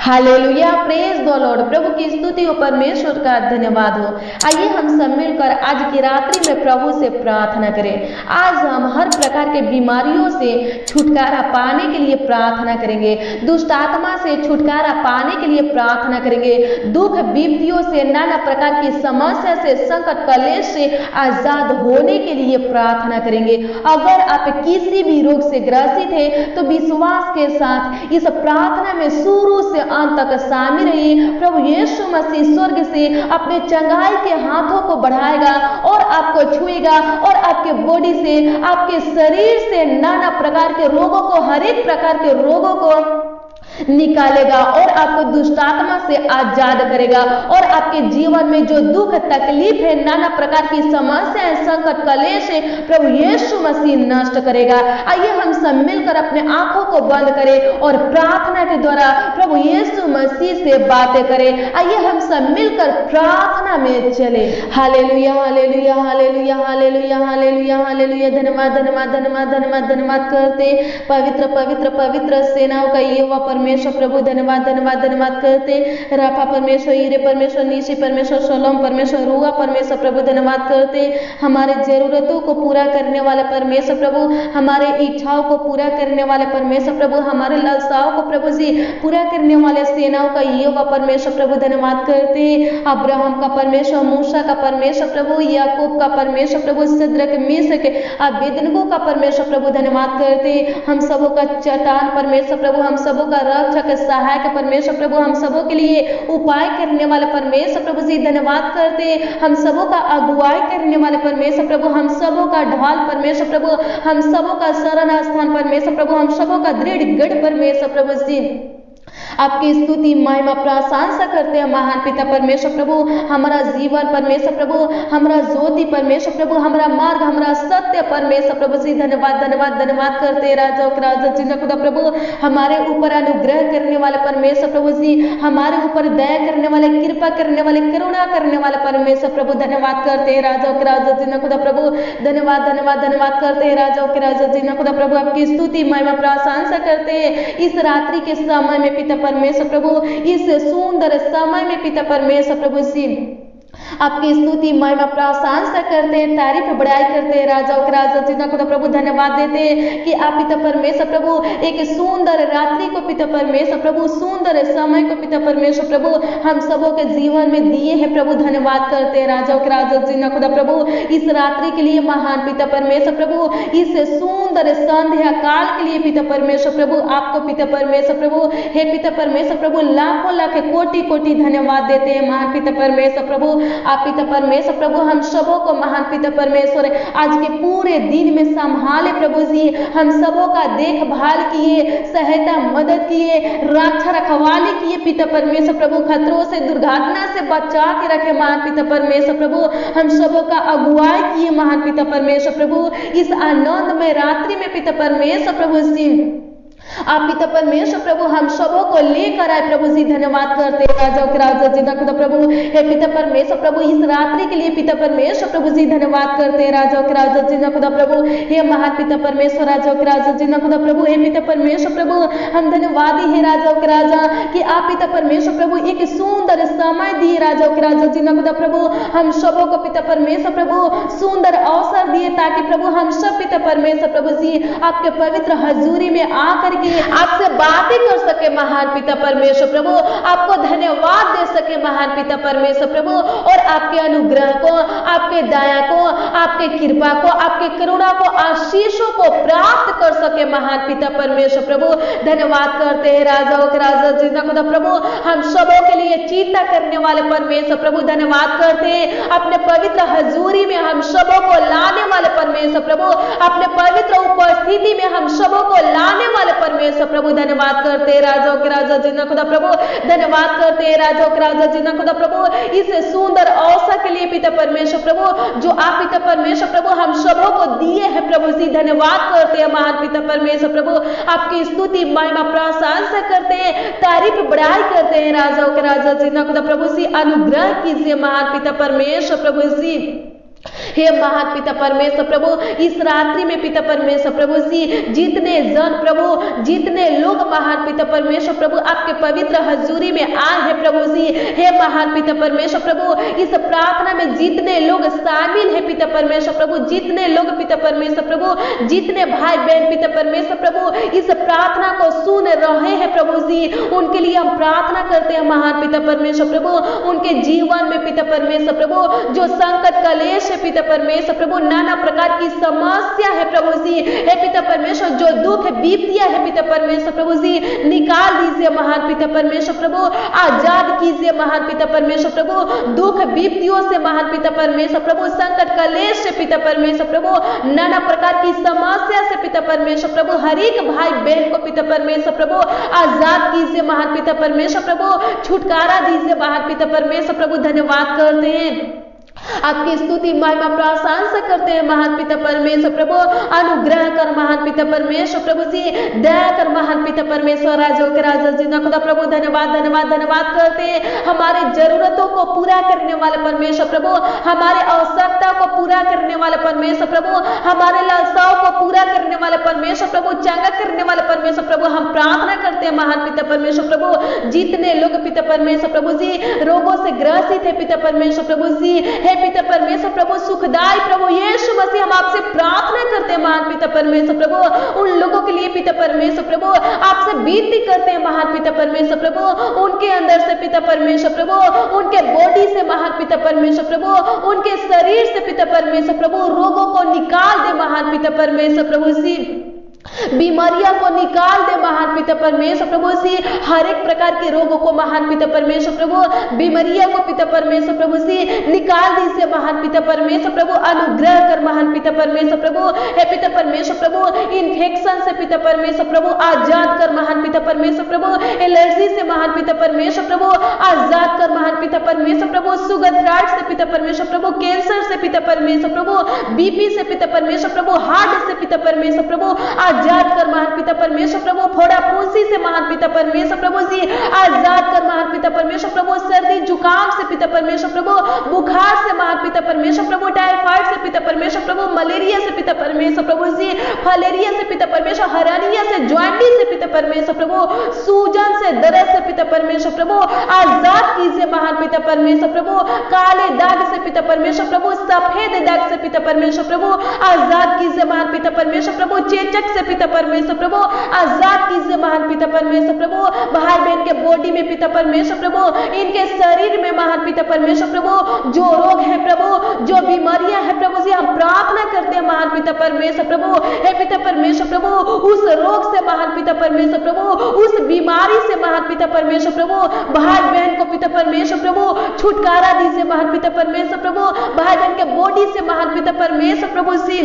Hallelujah, praise the Lord. प्रभु की स्तुति हो, परमेश्वर का धन्यवाद हो। आइए हम सब मिलकर आज की रात्रि में प्रभु से प्रार्थना करें। आज हम हर प्रकार के बीमारियों से छुटकारा पाने के लिए प्रार्थना करेंगे, दुष्ट आत्मा से छुटकारा पाने के लिए प्रार्थना करेंगे, दुख विपत्तियों से, नाना प्रकार की समस्या से, संकट कलेश से आजाद होने के लिए प्रार्थना करेंगे। अगर आप किसी भी रोग से ग्रसित है तो विश्वास के साथ इस प्रार्थना में शुरू से अंत तक शामिल रहिए। प्रभु यीशु मसीह स्वर्ग से अपने चंगाई के हाथों को बढ़ाएगा और आपको छुएगा और आपके बॉडी से, आपके शरीर से नाना प्रकार के रोगों को, हर एक प्रकार के रोगों को निकालेगा और आपको दुष्ट आत्मा से आजाद करेगा और आपके जीवन में जो दुख तकलीफ है, नाना प्रकार की समस्याएं, संकट कलेश है, प्रभु यीशु मसीह नष्ट करेगा। आइए हम सब मिलकर अपने आंखों को बंद करें और प्रार्थना के द्वारा प्रभु यीशु मसीह से बातें करें। आइए हम सब मिलकर प्रार्थना में चले। Hallelujah, hallelujah, hallelujah, hallelujah, hallelujah, hallelujah. धन्यवाद, धन्यवाद, धन्यवाद, धन्यवाद, धन्यवाद करते पवित्र पवित्र पवित्र सेनाओं का यहोवा परमेश्वर प्रभु, धन्यवाद, धन्यवाद, धन्यवाद करते राफा परमेश्वर, हीरे परमेश्वर, नीसी परमेश्वर, शलोम परमेश्वर, रुआ परमेश्वर प्रभु, धन्यवाद करते हमारे जरूरतों को पूरा करने वाले परमेश्वर प्रभु, हमारे इच्छाओं को पूरा करने वाले परमेश्वर प्रभु, हमारे लालसाओं को प्रभु जी पूरा करने वाले सेनाओं का यहोवा परमेश्वर प्रभु, धन्यवाद करते अब्राहम का परमेश्वर, मूसा का परमेश्वर प्रभु, याकूब का परमेश्वर प्रभु, सिद्रक मेशक अबेदनगो का परमेश्वर प्रभु, धन्यवाद करते हम सबों का चट्टान परमेश्वर प्रभु, हम सबों का रक्षक सहायक परमेश्वर प्रभु, हम सबों के लिए उपाय करने वाले परमेश्वर प्रभु जी, धन्यवाद करते हम सबों का अगुवाई करने वाले परमेश्वर प्रभु, हम सबों का ढाल परमेश्वर प्रभु, हम सबों का शरण स्थान परमेश्वर प्रभु, हम सबों का दृढ़ गढ़ परमेश्वर प्रभु जी। आपकी स्तुति महिमा प्रशंसा करते हैं महान पिता परमेश्वर प्रभु, हमारा जीवन परमेश्वर प्रभु, हमारा ज्योति परमेश्वर प्रभु, हमारा मार्ग, हमारा सत्य परमेश्वर प्रभु जी, धन्यवाद, धन्यवाद, धन्यवाद करते राजा राजा जिन्ना खुदा प्रभु, हमारे ऊपर अनुग्रह करने वाले परमेश्वर प्रभु जी, हमारे ऊपर दया करने वाले, कृपा करने वाले, करुणा करने वाले परमेश्वर प्रभु, धन्यवाद करते राजा राजा जिन्ना खुदा प्रभु, धन्यवाद, धन्यवाद, धन्यवाद करते राजा राजा जिन्ना खुदा प्रभु, आपकी स्तुति महिमा प्रशंसा करते इस रात्रि के समय में पिता परमेश्वर प्रभु, इस सुंदर समय में पिता परमेश्वर प्रभु जी आपकी स्तुति महिमा प्रशंसा करते हैं, तारीफ बड़ाई करते हैं राजा राजा जिन्ना खुदा प्रभु, धन्यवाद देते हैं कि आप पिता परमेश्वर प्रभु एक सुंदर रात्रि को पिता परमेश्वर प्रभु, सुंदर समय को पिता परमेश्वर प्रभु हम सबों के जीवन में दिए हैं प्रभु, धन्यवाद करते हैं राजा राजा जिन्ना खुदा प्रभु, इस रात्रि के लिए महान पिता परमेश्वर प्रभु, इस सुंदर संध्या काल के लिए पिता परमेश्वर प्रभु, आपको पिता परमेश्वर प्रभु, हे पिता परमेश्वर प्रभु, लाखों लाख कोटि कोटि धन्यवाद देते हैं महान पिता परमेश्वर प्रभु, आप पिता परमेश्वर प्रभु, हम सबों को महान पिता परमेश्वर आज के पूरे दिन में संभाले प्रभु जी, हम सबों का देखभाल किए, सहायता मदद किए, रक्षा रखवाली किए पिता परमेश्वर प्रभु, खतरों से, दुर्घटना से बचा के रखे महान पिता परमेश्वर प्रभु, हम सबों का अगुवाई किए महान पिता परमेश्वर प्रभु, इस आनंद में रात्रि में पिता परमेश्वर प्रभु जी आप पिता परमेश्वर प्रभु हम सबों को लेकर आए प्रभु जी, धन्यवाद करते राजा राजा जिन्ना खुदा प्रभु, हे पिता परमेश्वर प्रभु, इस रात्रि के लिए पिता परमेश्वर प्रभु जी धन्यवाद करते राजा राजा जिन्ना खुदा प्रभु, हे महान पिता परमेश्वर राजा राजा जिन्ना खुदा प्रभु, हे पिता परमेश्वर प्रभु हम धन्यवादी है राजा राजा कि आप पिता परमेश्वर प्रभु एक सुंदर समय दिए राजा राजा जिन्ना खुदा प्रभु, हम सबों को पिता परमेश्वर प्रभु सुंदर अवसर दिए ताकि प्रभु हम सब पिता परमेश्वर प्रभु जी आपके पवित्र हजूरी में आकर आपसे बातें कर सके महान पिता परमेश्वर प्रभु, आपको धन्यवाद दे सके महान पिता परमेश्वर प्रभु, और आपके अनुग्रह को, आपके दया को, आपके कृपा को, आपके करुणा को, आशीषों को प्राप्त कर सके महान पिता परमेश्वर प्रभु, धन्यवाद करते हैं राजा राजा जिन्ना खुदा प्रभु, हम सबों के लिए चिंता करने वाले परमेश्वर प्रभु, धन्यवाद करते हैं अपने पवित्र हजूरी में हम सबों को लाने वाले परमेश्वर प्रभु, अपने पवित्र उपस्थिति में हम सबों को लाने वाले परमेश्वर प्रभु, धन्यवाद करते राजा राजा जिन्ना खुदा प्रभु, धन्यवाद करते राजा राजा जिन्ना खुदा प्रभु, इस सुंदर अवसर के लिए पिता परमेश्वर प्रभु जो आप पिता परमेश्वर प्रभु हम सबों को दिए हैं प्रभु जी, धन्यवाद करते हैं महान पिता परमेश्वर प्रभु, आपकी स्तुति महिमा प्रशंसा करते हैं, तारीफ बड़ाई करते हैं राजा राजा जिन्ना खुदा प्रभु जी, अनुग्रह कीजिए महान पिता परमेश्वर प्रभु जी। हे महान पिता परमेश्वर प्रभु, इस रात्रि में पिता परमेश्वर प्रभु जी जितने जन प्रभु, जितने लोग महान पिता परमेश्वर प्रभु आपके पवित्र हजूरी में आए हैं प्रभु जी, हे महान पिता परमेश्वर प्रभु, इस प्रार्थना में जितने लोग शामिल हैं पिता परमेश्वर प्रभु, जितने लोग पिता परमेश्वर प्रभु, जितने भाई बहन पिता परमेश्वर प्रभु इस प्रार्थना को सुन रहे हैं प्रभु जी, उनके लिए हम प्रार्थना करते हैं महान पिता परमेश्वर प्रभु, उनके जीवन में पिता परमेश्वर प्रभु जो संकट कलेश है पिता परमेश्वर प्रभु, नाना प्रकार की समस्या है प्रभु जी, हे पिता परमेश्वर जो दुख विपत्तियां है पिता परमेश्वर प्रभु जी निकाल दीजिए महान पिता परमेश्वर प्रभु, आजाद कीजिए महान पिता परमेश्वर प्रभु, दुख विपत्तियों से महान पिता परमेश्वर प्रभु, संकट कलेश से पिता परमेश्वर प्रभु, नाना प्रकार की समस्या से पिता परमेश्वर प्रभु, हर एक भाई बहन को पिता परमेश्वर प्रभु आजाद कीजिए महान पिता परमेश्वर प्रभु, छुटकारा दीजिए महान पिता परमेश्वर प्रभु। धन्यवाद करते हैं, आपकी स्तुति महिमा प्रशंसा करते हैं महान पिता परमेश्वर प्रभु, अनुग्रह कर महान पिता परमेश्वर प्रभु जी, दया कर महान पिता परमेश्वर, राजों के राजा जिंदा खुदा प्रभु। धन्यवाद धन्यवाद धन्यवाद करते हैं हमारे जरूरतों को पूरा करने वाले परमेश्वर प्रभु, हमारे आवश्यकता को पूरा करने वाले परमेश्वर प्रभु, हमारे लालसाओं को पूरा करने वाले परमेश्वर प्रभु, चंगा करने वाले परमेश्वर प्रभु, हम प्रार्थना करते हैं महान पिता परमेश्वर प्रभु, जितने लोग पिता परमेश्वर प्रभु जी रोगों से ग्रसित है पिता परमेश्वर प्रभु जी, हे पिता परमेश्वर प्रभु सुखदाई प्रभु यीशु मसीह, हम आपसे प्रार्थना करते हैं महान पिता परमेश्वर प्रभु, उन लोगों के लिए पिता परमेश्वर प्रभु आपसे विनती करते हैं महान पिता परमेश्वर प्रभु, उनके अंदर से पिता परमेश्वर प्रभु, उनके बॉडी से महान पिता परमेश्वर प्रभु, उनके शरीर से पिता परमेश्वर प्रभु रोगों को निकाल दे महान पिता परमेश्वर प्रभु जी, बीमारियां को निकाल दे महान पिता परमेश्वर प्रभु जी, हर एक प्रकार के रोगों को महान पिता परमेश्वर प्रभु, बीमारियां को पिता परमेश्वर प्रभु जी निकाल दीजिए महान पिता परमेश्वर प्रभु, अनुग्रह कर महान पिता परमेश्वर प्रभु, हे पिता परमेश्वर प्रभु, इन्फेक्शन से पिता परमेश्वर प्रभु आजाद कर महान पिता परमेश्वर प्रभु, एलर्जी से महान पिता परमेश्वर प्रभु आजाद कर महान पिता परमेश्वर प्रभु, शुगर थ्राइट से पिता परमेश्वर प्रभु, कैंसर से पिता परमेश्वर प्रभु, बीपी से पिता परमेश्वर प्रभु, हार्ट से पिता परमेश्वर प्रभु आजाद कर महान पिता परमेश्वर प्रभु, फोड़ा फूंसी से महान पिता परमेश्वर प्रभु जी आजाद कर महान पिता परमेश्वर प्रभु, सर्दी जुकाम से पिता परमेश्वर प्रभु, बुखार से महान पिता परमेश्वर प्रभु, टाइफाइड से पिता परमेश्वर प्रभु, मलेरिया से पिता परमेश्वर प्रभु जी, फलेरिया से पिता परमेश्वर, हरानिया से, ज्वाइंटिस से पिता परमेश्वर प्रभु, सूजन से, दर्द से पिता परमेश्वर प्रभु आजाद कीजिए महान पिता परमेश्वर प्रभु, काले दाग से पिता परमेश्वर प्रभु, सफेद दाग से पिता परमेश्वर प्रभु आजाद कीजिए महान पिता परमेश्वर प्रभु, चेचक से पिता परमेश्वर प्रभु आजाद कीजिए महान पिता परमेश्वर प्रभु, भाई बहन के बॉडी में पिता परमेश्वर प्रभु, इनके शरीर में महान पिता परमेश्वर प्रभु जो रोग है प्रभु, जो बीमारियां है प्रभु जी, हम प्रार्थना करते हैं महान पिता परमेश्वर प्रभु, हे पिता परमेश्वर प्रभु उस रोग से महान पिता परमेश्वर प्रभु, उस बीमारी से महान पिता परमेश्वर प्रभु भाई बहन को पिता परमेश्वर प्रभु छुटकारा दीजिए महान पिता परमेश्वर प्रभु, भाई बहन के बॉडी से महान पिता परमेश्वर प्रभु से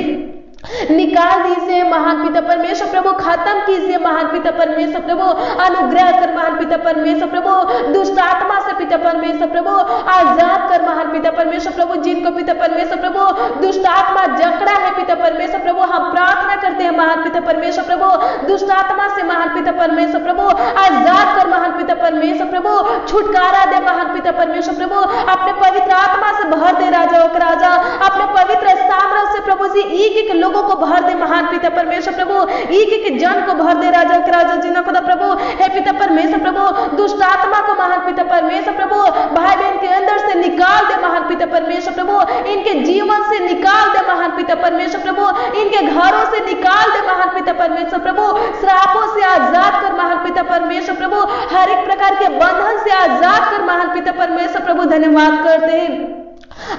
निकाल दीजिए महान पिता परमेश्वर प्रभु, खत्म कीजिए महान पिता परमेश्वर प्रभु, अनुग्रह कर महान पिता परमेश्वर प्रभु, दुष्ट आत्मा से पिता परमेश्वर प्रभु आजाद कर महान पिता परमेश्वर प्रभु, जिनको पिता परमेश्वर प्रभु दुष्ट आत्मा जकड़ा है पिता परमेश्वर प्रभु, हम प्रार्थना करते हैं महान पिता परमेश्वर प्रभु, दुष्ट आत्मा से महान पिता परमेश्वर प्रभु आजाद कर महान पिता परमेश्वर प्रभु, छुटकारा दे महान पिता परमेश्वर प्रभु, अपने पवित्र आत्मा से भर दे राजाओं का राजा, अपने पवित्र सामर्थ से प्रभु जी एक एक लोगों को भर दे महान पिता परमेश्वर प्रभु, एक एक जन को भर दे राजा के राजा जिन्ना खुदा प्रभु, हे पिता परमेश्वर प्रभु, दुष्ट आत्मा को महान पिता परमेश्वर प्रभु भाई बहन के अंदर से निकाल दे महान पिता परमेश्वर प्रभु, इनके जीवन से निकाल दे महान पिता परमेश्वर प्रभु, इनके घरों से निकाल दे महान पिता परमेश्वर प्रभु, श्रापों से आजाद कर महान पिता परमेश्वर प्रभु, हर एक प्रकार के बंधन से आजाद कर महान पिता परमेश्वर प्रभु। धन्यवाद करते हैं,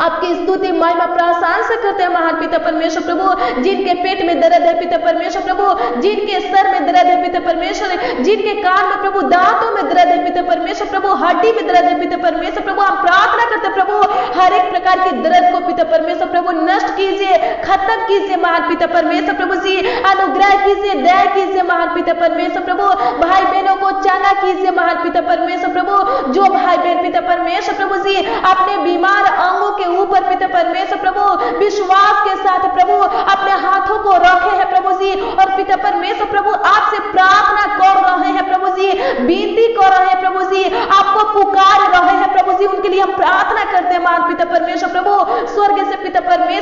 आपकी स्तुति महिमा प्रशंसा करते हैं महान पिता परमेश्वर प्रभु, जिनके पेट में दर्द है पिता परमेश्वर प्रभु, जिनके सर में दर्द है पिता परमेश्वर, जिनके कान में प्रभु, दांतों में दर्द है पिता परमेश्वर प्रभु, हड्डी में दर्द है पिता परमेश्वर प्रभु, हम प्रार्थना करते प्रभु हर एक प्रकार के दर्द को पिता परमेश्वर प्रभु नष्ट कीजिए, खत्म कीजिए महान पिता परमेश्वर प्रभु जी, अनुग्रह कीजिए, दया कीजिए महान पिता परमेश्वर प्रभु, भाई बहनों को चंगा कीजिए महान पिता परमेश्वर प्रभु, जो भाई बहन पिता परमेश्वर प्रभु जी अपने बीमार अंगों के ऊपर पिता परमेश्वर प्रभु विश्वास के साथ प्रभु अपने हाथों को रखे हैं प्रभु जी, और पिता परमेश्वर प्रभु आपसे प्रार्थना कर रहे हैं प्रभु जी, विनती कर रहे हैं प्रभु जी, आपको पुकार रहे हैं प्रभु जी, उनके लिए हम प्रार्थना करते हैं महान पिता परमेश्वर प्रभु, स्वर्ग से पिता परमेश्वर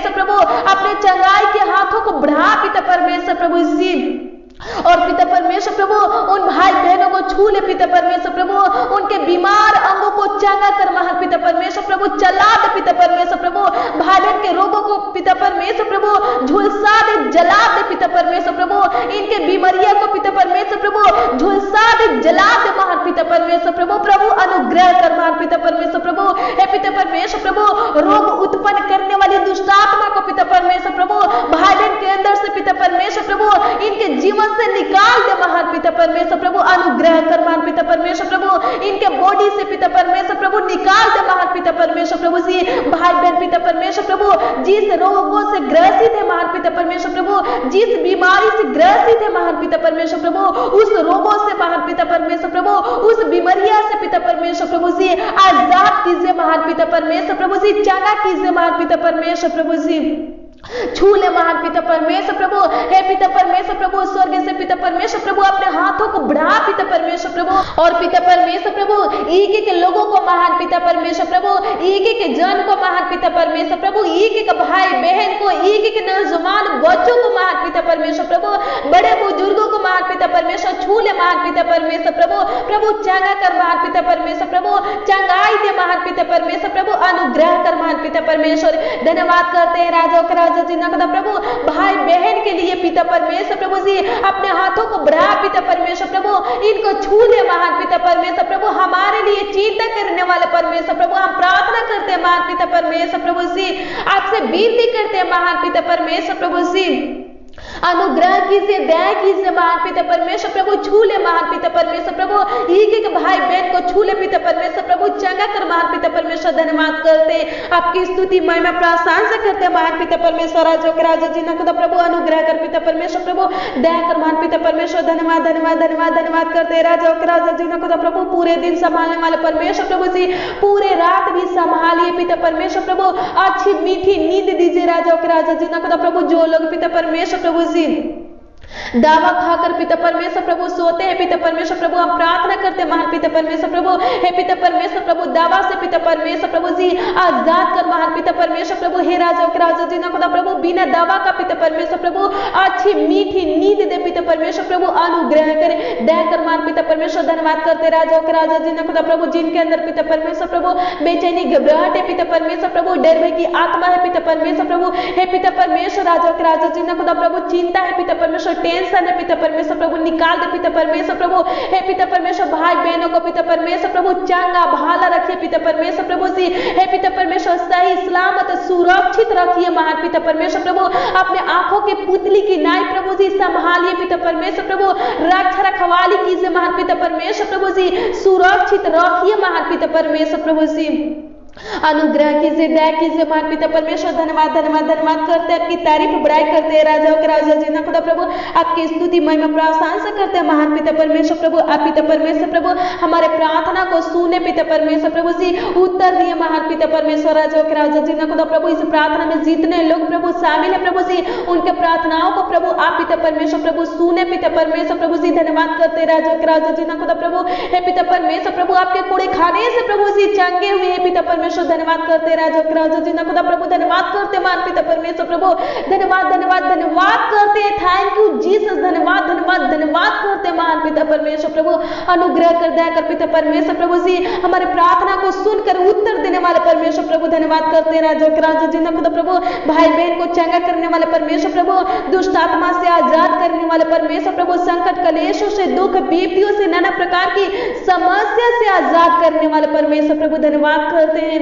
परमेश्वर प्रभु, प्रभु अनुग्रह कर महान पिता परमेश्वर प्रभु। हे पिता परमेश्वर प्रभु, रोग उत्पन्न करने वाली दुष्ट आत्मा को पिता परमेश्वर प्रभु भाई बहन के अंदर से पिता परमेश्वर प्रभु इनके जीवन से निकाल दे महान पिता परमेश्वर प्रभु। अनुग्रह कर महान पिता परमेश्वर प्रभु, इनके बॉडी से पिता परमेश्वर प्रभु निकाल दे महान पिता परमेश्वर प्रभु जी। भाई बहन पिता परमेश्वर प्रभु जिस रोगों से ग्रसित है महान पिता परमेश्वर प्रभु, जिस बीमारी से ग्रसित है महान पिता परमेश्वर प्रभु, उस रोगों से महान पिता परमेश्वर प्रभु, उस बीमारियां से पिता परमेश्वर प्रभु जी आजाद कीजिए महान पिता परमेश्वर प्रभु जी। चंगा कीजिए महान पिता परमेश्वर प्रभु जी। छू ले महान पिता परमेश्वर प्रभु। हे पिता परमेश्वर प्रभु, स्वर्ग से पिता परमेश्वर प्रभु अपने हाथों को बढ़ा पिता परमेश्वर प्रभु, और पिता परमेश्वर प्रभु एक एक लोगों को महान पिता परमेश्वर प्रभु, एक एक जन को महान पिता परमेश्वर प्रभु, एक एक भाई बहन को, एक एक नौजवान बच्चों को महान पिता परमेश्वर प्रभु, बड़े बुजुर्गों को महान पिता परमेश्वर छू ले महान पिता परमेश्वर प्रभु। प्रभु चंगा कर महान पिता परमेश्वर प्रभु, चंगाई दे महान पिता परमेश्वर प्रभु, अनुग्रह कर महान पिता परमेश्वर। धन्यवाद करते हैं राजा का राजा जी नकदा प्रभु, भाई बहन के लिए पिता परमेश्वर प्रभु जी अपने हाथों को बढ़ा पिता परमेश्वर प्रभु, इनको छू ले महान पिता परमेश्वर प्रभु। हमारे लिए चिंता करने वाले परमेश्वर प्रभु, हम प्रार्थना करते हैं महान पिता परमेश्वर प्रभु जी, आपसे विनती करते हैं महान पिता परमेश्वर प्रभु जी। अनुग्रह कीजिए, दया कीजिए महान पिता परमेश्वर प्रभु। छू ले महान पिता परमेश्वर प्रभु, एक एक भाई बहन को छू ले पिता परमेश्वर प्रभु, चंगा कर महान पिता परमेश्वर। धन्यवाद करते आपकी स्तुति महिमा प्रशंसा करते हैं महान पिता परमेश्वर। राजा के राजा जी नकदा प्रभु, अनुग्रह कर पिता परमेश्वर प्रभु, दया कर महान पिता परमेश्वर। धन्यवाद धन्यवाद धन्यवाद धन्यवाद करते राजा के राजा जी नकदा प्रभु। पूरे दिन संभालने वाले परमेश्वर प्रभु जी, पूरे रात भी संभालिए पिता परमेश्वर प्रभु। अच्छी मीठी नींद दीजिए राजा के राजा जी नकदा प्रभु। जो लोग पिता परमेश्वर प्रभु जी दावा खाकर पिता परमेश्वर प्रभु सोते हैं पिता परमेश्वर प्रभु, हम प्रार्थना करते हैं महान पिता परमेश्वर प्रभु। हे पिता परमेश्वर प्रभु, दावा से पिता परमेश्वर प्रभु जी आजाद कर महान पिता परमेश्वर प्रभु। हे राजा के राजा जी नकदा प्रभु, बिना दावा का पिता परमेश्वर प्रभु अच्छी मीठी नींद दे पिता परमेश्वर प्रभु, अनुग्रह करे, दया कर महान पिता परमेश्वर। धन्यवाद करते राजा के राजा जी नकदा प्रभु, जिनके अंदर पिता परमेश्वर प्रभु बेचैनी घबराहट है पिता परमेश्वर प्रभु, डर भय की आत्मा है पिता परमेश्वर प्रभु। हे पिता परमेश्वर, राजा के राजा जी नकदा प्रभु, चिंता है पिता परमेश्वर, टेंशन है पिता परमेश्वर प्रभु, निकाल दे पिता परमेश्वर प्रभु। हे पिता परमेश्वर, भाई बहनों को पिता परमेश्वर प्रभु चंगा भाला रखिए पिता परमेश्वर प्रभु जी। हे पिता परमेश्वर, सही सलामत सुरक्षित रखिए महान पिता परमेश्वर प्रभु। अपने आंखों की पुतली की नाई प्रभु जी संभालिए पिता परमेश्वर प्रभु, रक्षा रखवाली कीजिए महान पिता परमेश्वर प्रभु जी, सुरक्षित रखिए महान पिता परमेश्वर प्रभु जी। अनुग्रह कीजिए, दया कीजिए महान पिता परमेश्वर। धन्यवाद धन्यवाद धन्यवाद करते हैं, आपकी तारीफ बड़ाई करते हैं राजाओं के राजा जी ना खुदा प्रभु, आपकी स्तुति महिमा प्रशंसा करते हैं महान पिता परमेश्वर प्रभु। आप पिता परमेश्वर प्रभु हमारे प्रार्थना को सुने पिता परमेश्वर प्रभु जी, उत्तर दिए महान पिता परमेश्वर। राजाओं के राजा जी ना खुदा प्रभु, इस प्रार्थना में जितने लोग प्रभु शामिल है प्रभु जी, उनके प्रार्थनाओं को प्रभु आप पिता परमेश्वर प्रभु सुने पिता परमेश्वर प्रभु जी। धन्यवाद करते हैं राजाओं के राजा जी ना खुदा प्रभु। हे पिता परमेश्वर प्रभु, आपके कूड़े खाने से प्रभु जी चंगे हुए हैं पिता परमेश्वर। धन्यवाद करते राजा के राजा जी ना खुदा प्रभु, धन्यवाद करते मान पिता परमेश्वर प्रभु। धन्यवाद धन्यवाद धन्यवाद करते, थैंक यू जीसस। धन्यवाद धन्यवाद धन्यवाद करते महान पिता परमेश्वर प्रभु। अनुग्रह कर, दया कर पिता परमेश्वर प्रभु जी, हमारे प्रार्थना को सुनकर उत्तर देने वाले परमेश्वर प्रभु। धन्यवाद करते राजा के राजा जी ना खुदा प्रभु, भाई बहन को चंगा करने वाले परमेश्वर प्रभु, दुष्ट आत्मा से आजाद करने वाले परमेश्वर प्रभु, संकट कलेशों से, दुख बीपतियों से, नाना प्रकार की समस्या से आजाद करने वाले परमेश्वर प्रभु। धन्यवाद करते हैं,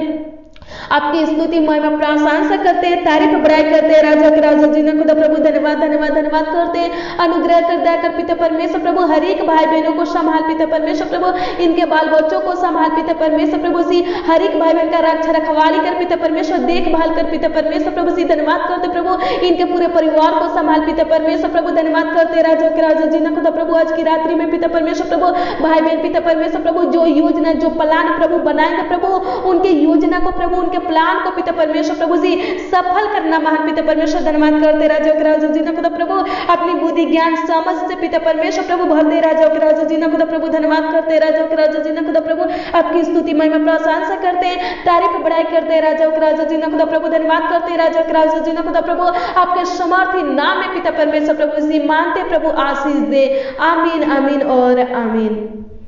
आपकी स्तुति महिमा प्रशंसा करते हैं, तारीफ बड़ाई करते हैं राजा के राजा जी ने खुदा प्रभु। धन्यवाद धन्यवाद धन्यवाद करते हैं, अनुग्रह कर, दया कर पिता परमेश्वर प्रभु। हर एक भाई बहनों को संभाल पिता परमेश्वर प्रभु, इनके बाल बच्चों को संभाल पिता परमेश्वर प्रभु जी। हर एक भाई बहन का रक्षा रखवाली कर पिता परमेश्वर, देखभाल कर पिता परमेश्वर प्रभु जी। धन्यवाद करते प्रभु, इनके पूरे परिवार को संभाल पिता परमेश्वर प्रभु। धन्यवाद करते राजा के राजा जी ने खुदा प्रभु, आज की रात्रि में पिता परमेश्वर प्रभु, भाई बहन पिता परमेश्वर प्रभु जो योजना जो प्लान प्रभु बनाएंगे प्रभु, उनके योजना को प्रभु, उनके प्लान को पिता परमेश्वर प्रभु जी सफल करना महान पिता परमेश्वर। धन्यवाद करते राजा के राजा जी ना खुदा प्रभु, अपनी बुद्धि ज्ञान समझ से पिता परमेश्वर प्रभु भर दे राजा के राजा जी ना खुदा प्रभु। धन्यवाद करते राजा के राजा जी ना खुदा प्रभु, आपकी स्तुति महिमा प्रशंसा करते हैं, तारीफ बड़ाई करते राजा के राजा जी ना खुदा प्रभु। धन्यवाद करते राजा के राजा जी ना खुदा प्रभु, आपके समर्थी नाम में पिता परमेश्वर प्रभु जी मानते प्रभु आशीष दे। आमीन आमीन और आमीन।